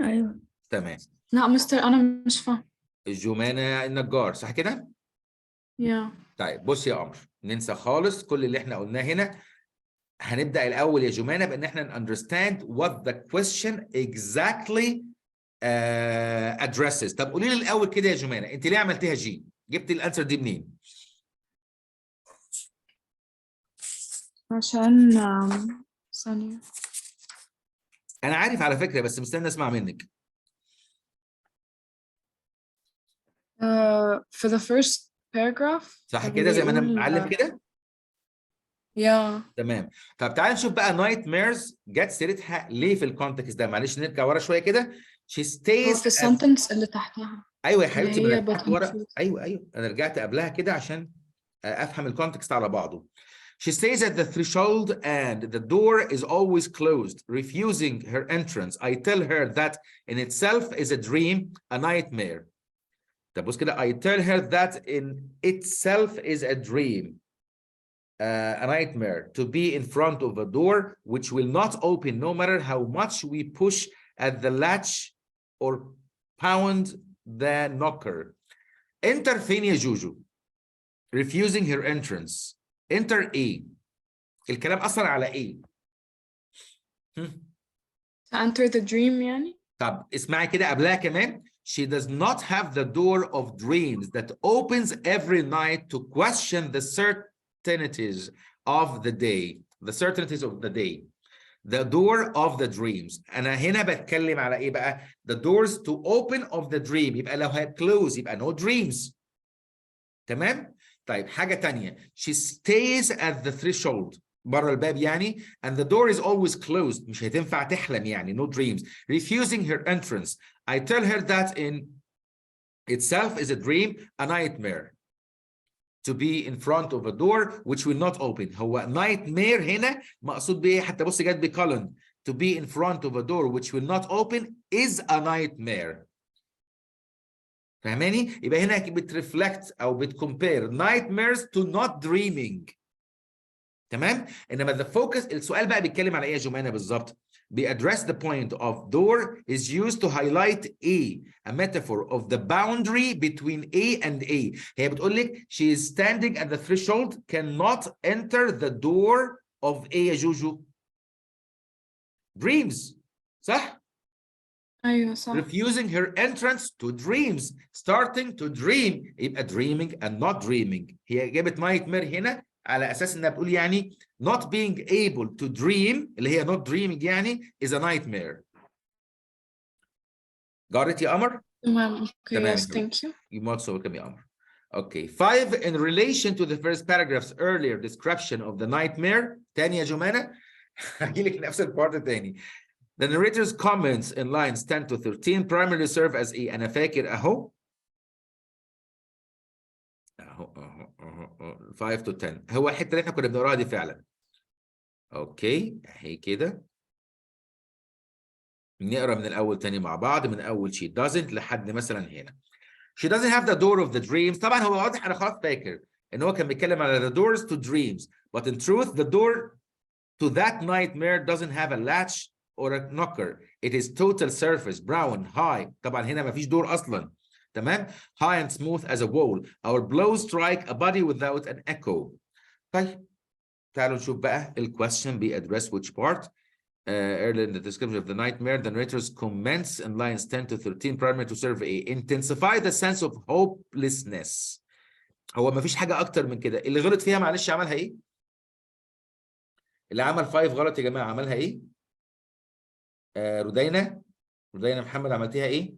أيوة. تمام. لا مستر أنا مش فاهم. جمانه النجار صح كده؟ يا طيب بص يا قمر، ننسى خالص كل اللي احنا قلناه هنا. هنبدأ الأول يا جمانة بإن احنا understand what the question exactly addresses. طب قولي لي الأول كده يا جمانة، أنت ليه عملتيها جي؟ جبتي الأنسر دي منين؟ عشان ثانية. أنا عارف على فكرة، بس مستني أسمع منك. في the first paragraph صح كده زي ما أنا بيقول معلم كده؟ يا تمام. طب تعالى نشوف بقى نايت ميرز جت سيرتها ليه في الكونتكست ده. معلش نرجع ورا شوية كده. She هو stays في السنتنس اللي تحتها أيوه يا اللي حبيبتي، ما أنا هي رجعت but ورا. include. أيوه أنا رجعت قبلها كده عشان أفهم الكونتكست على بعضه. She stays at the threshold and the door is always closed, refusing her entrance. I tell her that in itself is a dream, a nightmare. طب بص كده. I tell her that in itself is a dream, a nightmare, to be in front of a door which will not open no matter how much we push at the latch or pound the knocker. Enter فين يا جوجو؟ refusing her entrance. enter ايه؟ الكلام أثر على ايه؟ to enter the dream يعني. طب اسمعي كده قبلها كمان. She does not have the door of dreams that opens every night to question the certainties of the day. The certainties of the day. The door of the dreams. أنا هنا بتكلم على إيه بقى؟ The doors to open of the dream. يبقى لو هي close يبقى no dreams. تمام؟ طيب حاجة تانية. She stays at the threshold. بره الباب يعني. And the door is always closed. مش هتنفع تحلم يعني. No dreams. Refusing her entrance. I tell her that in itself is a dream, a nightmare. To be in front of a door which will not open. هو nightmare هنا مقصود بيه حتى بص جت بcolon. To be in front of a door which will not open is a nightmare. فاهماني؟ يبقى هنا بترفلكت او بتكمبير nightmares to not dreaming. تمام؟ انما the focus السؤال بقى بيتكلم على ايه يا جمانه بالظبط؟ بيaddress the point of door is used to highlight a metaphor of the boundary between A and A. هي بتقول لك she is standing at the threshold, cannot enter the door of A يا جوجو. dreams صح؟ أيوة صح. refusing her entrance to dreams, starting to dream. يبقى dreaming and not dreaming. هي جابت nightmare هنا على اساس انها بتقول يعني not being able to dream اللي هي not dreaming يعني is a nightmare. got it يا قمر؟ تمام okay تمام. yes thank you. You most welcome يا قمر. Okay. 5 in relation to the first paragraph's earlier description of the nightmare. تاني يا جمانة هجي لك نفس البارت تاني. The narrator's comments in lines 10 to 13 primarily serve as a أنا فاكر أهو 5 to 10. هو الحته اللي احنا كنا بنقراها دي فعلا. اوكي اهي كده. نقرا من الاول تاني مع بعض من اول she doesn't لحد مثلا هنا. She doesn't have the door of the dreams. طبعا هو واضح انا خلاص فاكر ان هو كان بيتكلم على the doors to dreams. But in truth the door to that nightmare doesn't have a latch or a knocker. It is total surface brown high. طبعا هنا ما فيش دور اصلا. تمام. high and smooth as a wall. Our blows strike a body without an echo. طيب تعالوا نشوف بقى ال question be address which part. Early in the description of the nightmare, the narrator's comments in lines 10 to 13 primarily to serve a intensify the sense of hopelessness. هو ما فيش حاجة أكتر من كده. اللي غلط فيها معلش عملها إيه؟ اللي عمل 5 غلط يا جماعة عملها إيه؟ رودينا محمد عملتيها إيه؟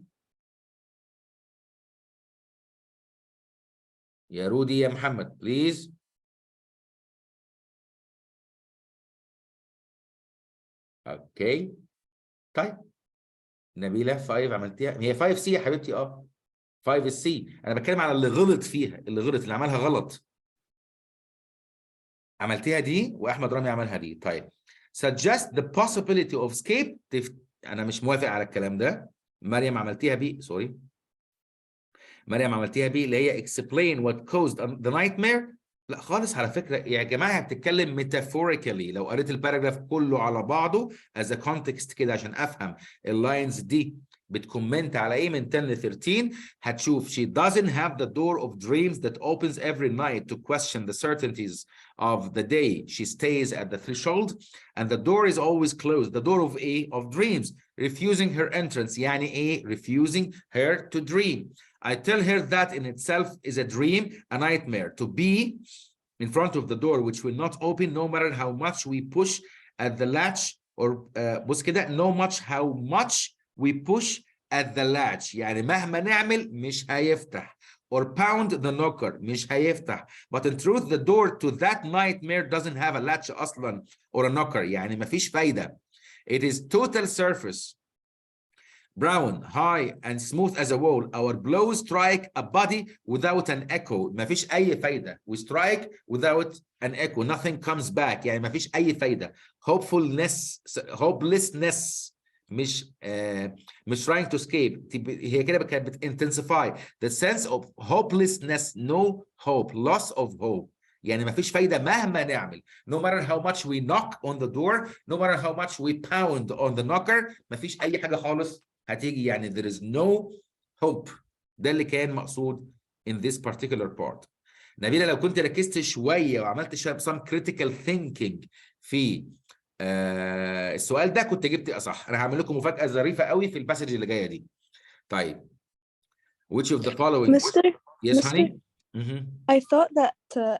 يا رودي يا محمد بليز. اوكي طيب نبيلة 5 عملتيها. هي 5 سي يا حبيبتي 5 السي. انا بتكلم على اللي غلط فيها. اللي عملها غلط عملتيها دي واحمد رامي عملها دي. طيب suggest the possibility of escape. انا مش موافق على الكلام ده. مريم عملتيها بي مريم عملتيها بي اللي هي explain what caused the nightmare. لا خالص على فكرة يا جماعة، هي بتتكلم metaphorically. لو قريت الباراجراف كله على بعضه as a context كده عشان أفهم اللاينز دي بتكومنت على إيه من 10 ل 13، هتشوف she doesn't have the door of dreams that opens every night to question the certainties of the day. She stays at the threshold and the door is always closed. The door of A of dreams, refusing her entrance. يعني إيه refusing her to dream. I tell her that in itself is a dream, a nightmare, to be in front of the door which will not open no matter how much we push at the latch or بص كده no much how much we push at the latch، يعني مهما نعمل مش هيفتح. or pound the knocker مش هيفتح. but in truth the door to that nightmare doesn't have a latch أصلا or a knocker، يعني مفيش فايدة. it is total surface, brown, high and smooth as a wall. Our blows strike a body without an echo. ما فيش أي فايدة. We strike without an echo. Nothing comes back. يعني ما فيش أي فايدة. hopelessness مش trying to escape. هي كده كانت intensify the sense of hopelessness. No hope. Loss of hope. يعني ما فيش فايدة مهما نعمل. No matter how much we knock on the door, no matter how much we pound on the knocker، ما فيش أي حاجة خالص هتيجي. يعني there is no hope. ده اللي كان مقصود in this particular part. نبيلة لو كنت ركزت شوية وعملت some critical thinking في السؤال ده كنت جبت أصح. أنا هعمل لكم مفاجأة ظريفة قوي في الباسج اللي جاية دي. طيب which of the following yes honey I thought that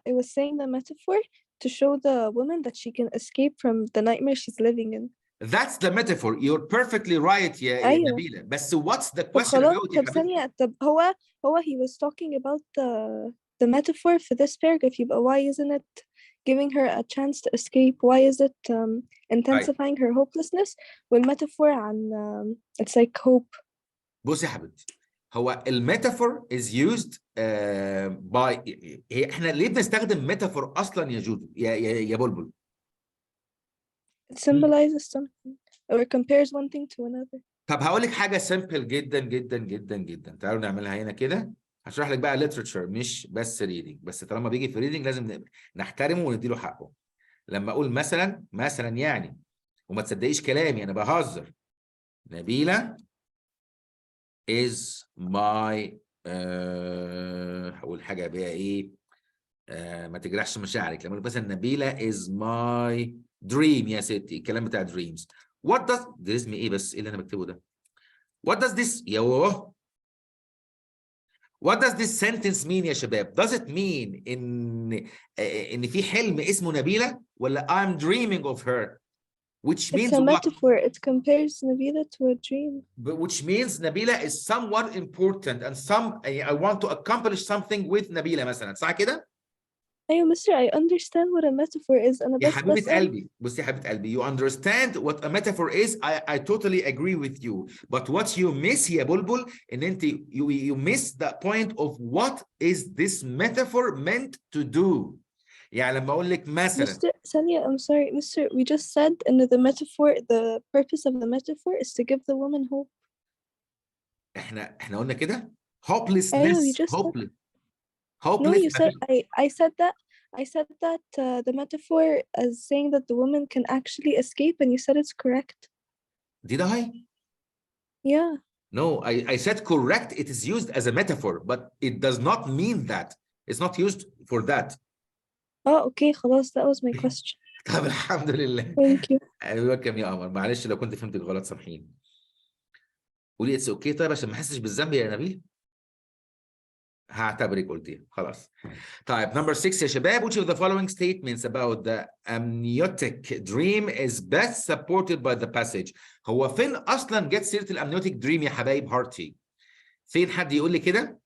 it was saying the metaphor to show the woman that she can escape from the nightmare she's living in. That's the metaphor. You're perfectly right يا أيوة. نبيلة. بس what's the طب question خلاص، about يا طب حبيبتي؟ ثانية، طب هو he was talking about the metaphor for this paragraph. يبقى why isn't it giving her a chance to escape? Why is it intensifying her hopelessness? والمetaphor عن it's like hope. بصي يا حبيبتي، هو الميتافور is used by احنا ليه بنستخدم ميتافور اصلا يا جودو يا بلبل؟ It symbolizes something or compares one thing to another. طب هقول لك حاجه سيمبل جدا جدا جدا جدا. تعالوا نعملها هنا كده. هشرح لك بقى literature مش بس reading. بس طالما بيجي في reading لازم نحترمه ونديله حقه. لما اقول مثلا يعني، وما تصدقيش كلامي انا بهزر، نبيلة is my هقول حاجه بيها ايه ما تجرحش مشاعرك. لما اقول مثلا نبيلة is my dream يا ستي، الكلام بتاع dreams. what does ده اسمي ايه بس؟ ايه اللي انا بكتبه ده؟ what does this يوه what does this sentence mean يا شباب؟ does it mean ان في حلم اسمه نبيلة، ولا I'm dreaming of her which means It's a what؟ metaphor. It compares Nabila to a dream. which means Nabila is somewhat important and I want to accomplish something with Nabila مثلا، صح كده؟ أيوة مستر، I understand what a metaphor is. أنا يا بس حبيبة بسأل. قلبي، بصي يا حبيبة قلبي، you understand what a metaphor is. I totally agree with you. But what you miss يا بلبل إن أنت you miss the point of what is this metaphor meant to do. يعني لما أقول لك مثلا Mr. Sanya, I'm sorry, Mr. We just said in the metaphor, the purpose of the metaphor is to give the woman hope. احنا قلنا كده أيوة, you hopelessness just said. No, hopeless you said, I said that the metaphor as saying that the woman can actually escape, and you said it's correct. Did I? Yeah. No, I said correct. It is used as a metaphor, but it does not mean that. It's not used for that. Oh, okay, خلاص, that was my question. طب الحمد لله. Thank you. welcome يا قمر. معلش لو كنت فهمتك غلط سامحيني. قولي اتس اوكي طيب عشان ما احسش بالذنب يا نبيل. هعتبرك قلتيها خلاص. طيب number 6 يا شباب. Which of the following statements about the amniotic dream is best supported by the passage؟ هو فين اصلا جت سيره الامنيوتيك دريم يا حبايب هارتي؟ فين؟ حد يقول لي كده؟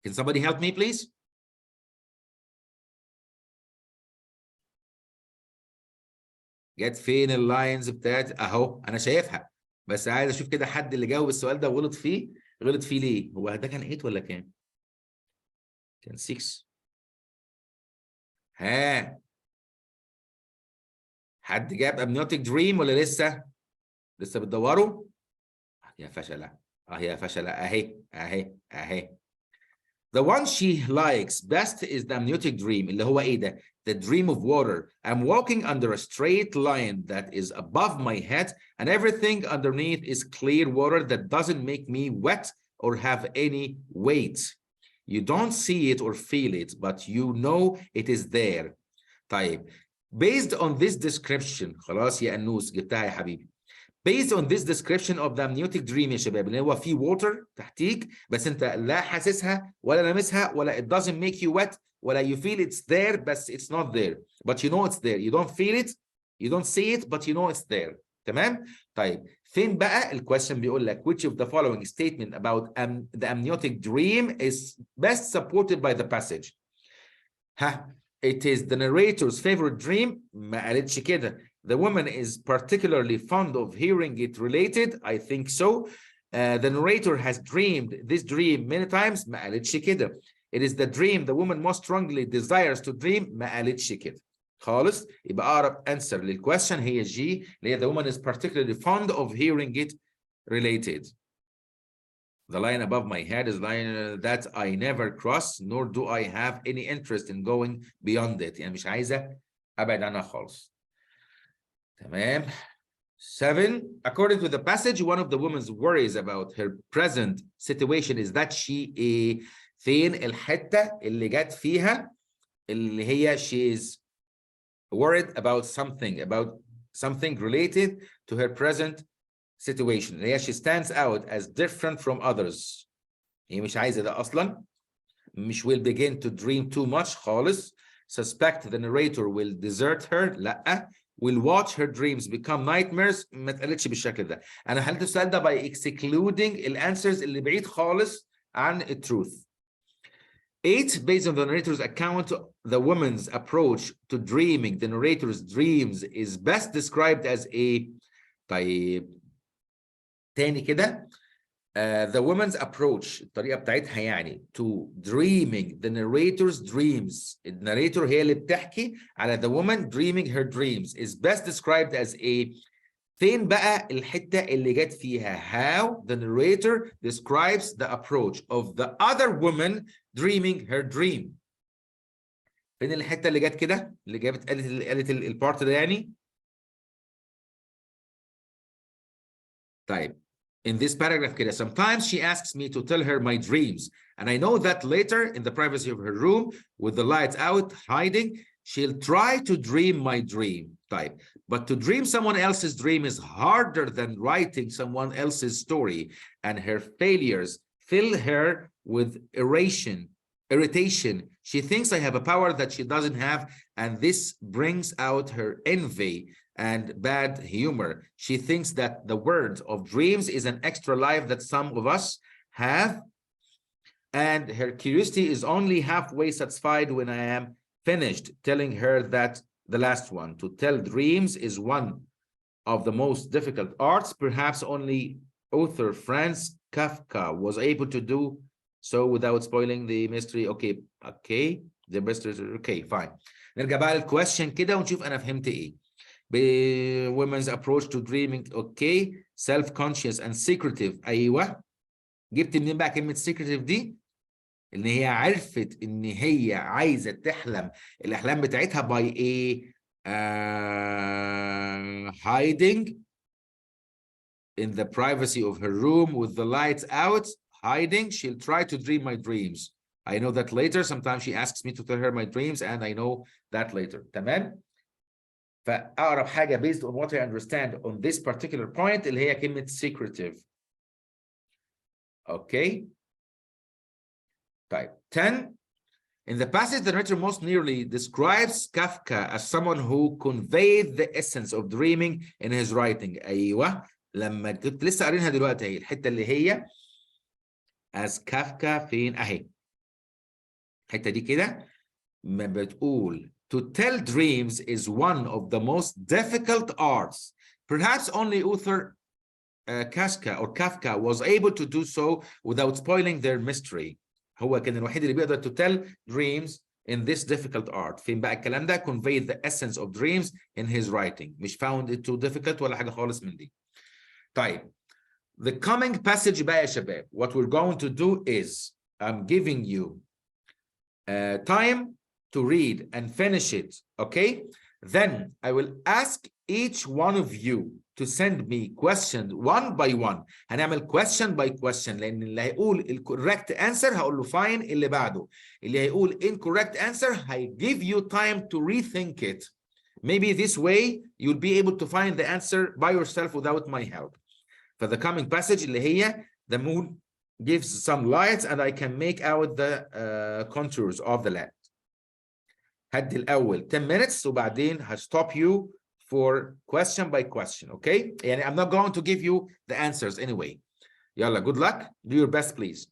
Can somebody help me please؟ جت فين اللاينز بتاعت اهو؟ انا شايفها بس عايز اشوف كده حد اللي جاوب السؤال ده وغلط فيه. غلط فيه ليه؟ هو ده كان 8 ولا كام؟ كان 6. ها حد جاب امنيوتيك دريم ولا لسه؟ لسه بتدوروا؟ يا فشلة. يا فشلة اهي اهي اهي. The one she likes best is the amniotic dream. اللي هو ايه ده؟ The dream of water. I'm walking under a straight line that is above my head, and everything underneath is clear water that doesn't make me wet or have any weight. You don't see it or feel it, but you know it is there. طيب. Based on this description, خلاص يا أنوس جبتها يا حبيبي. Based on this description of the amniotic dream يا شباب، اللي هو فيه water تحتيك بس انت لا حاسسها ولا لامسها ولا it doesn't make you wet ولا you feel it's there بس it's not there, but you know it's there. You don't feel it, you don't see it, but you know it's there. تمام؟ طيب فين بقى الكويشن بيقول لك which of the following statement about the amniotic dream is best supported by the passage؟ ها it is the narrator's favorite dream. ما قالتش كده. The woman is particularly fond of hearing it related. I think so. The narrator has dreamed this dream many times. ما قالتش كده. It is the dream the woman most strongly desires to dream. ما قالتش كده. خالص. يبقى أقرب answer للquestion هي G اللي هي the woman is particularly fond of hearing it related. The line above my head is line that I never cross, nor do I have any interest in going beyond it. يعني مش عايزة أبعد عنها خالص. تمام. 7. According to the passage, one of the woman's worries about her present situation is that she فين الحتة اللي جت فيها اللي هي she is worried about something related to her present situation. اللي هي she stands out as different from others. هي مش عايزة ده أصلا. مش will begin to dream too much خالص. Suspect the narrator will desert her. لأ. Will watch her dreams become nightmares. ما اتقالتش بالشكل ده. أنا حليت السؤال ده by excluding الانسرز اللي بعيد خالص عن التروث. 8. Based on the narrator's account, the woman's approach to dreaming, the narrator's dreams is best described as a طيب تاني كده the woman's approach الطريقة بتاعتها يعني to dreaming the narrator's dreams. الناريتور هي اللي بتحكي على the woman dreaming her dreams is best described as a فين بقى الحتة اللي جت فيها how the narrator describes the approach of the other woman dreaming her dream. فين الحتة اللي جت كده اللي جابت قالت البارت ده يعني. طيب in this paragraph كده sometimes she asks me to tell her my dreams and I know that later in the privacy of her room with the lights out hiding she'll try to dream my dream. طيب but to dream someone else's dream is harder than writing someone else's story, and her failures fill her with irritation. She thinks I have a power that she doesn't have, and this brings out her envy and bad humor. She thinks that the world of dreams is an extra life that some of us have, and her curiosity is only halfway satisfied when I am finished telling her that the last one. To tell dreams is one of the most difficult arts. Perhaps only author Franz Kafka was able to do so without spoiling the mystery. Okay, the mystery. Okay, fine. نرجع بقى للكويشن كده ونشوف أنا فهمت إيه. Women's approach to dreaming. Okay, self-conscious and secretive. أيوه. جبت منين بقى كلمة secretive دي؟ ان هي عرفت ان هي عايزه تحلم الاحلام بتاعتها by a hiding in the privacy of her room with the lights out, hiding. She'll try to dream my dreams. I know that later. Sometimes she asks me to tell her my dreams and I know that later. تمام. فاقرب حاجه based on what I understand on this particular point اللي هي كلمه secretive. Okay. Type 10. In the passage, the narrator most nearly describes Kafka as someone who conveyed the essence of dreaming in his writing. أيوة لما كنت لسه قارينها دلوقتي اهي الحتة اللي هي as Kafka فين اهي الحتة دي كده ما بتقول to tell dreams is one of the most difficult arts. Perhaps only author Kafka was able to do so without spoiling their mystery. هو كان الوحيد اللي بيقدر to tell dreams in this difficult art. فين بقى الكلام ده؟ convey the essence of dreams in his writing. مش found it too difficult ولا حاجة خالص من دي. طيب. The coming passage بقى يا شباب. What we're going to do is I'm giving you time to read and finish it, okay? Then I will ask each one of you to send me questions one by one. هنعمل question by question لأن اللي هيقول ال correct answer هقول له fine. اللي بعده اللي هيقول incorrect answer I give you time to rethink it. Maybe this way you'll be able to find the answer by yourself without my help. For the coming passage اللي هي the moon gives some lights and I can make out the contours of the land. هدي الأول 10 minutes وبعدين stop you for question by question, okay? يعني I'm not going to give you the answers anyway. يلا, good luck. Do your best, please.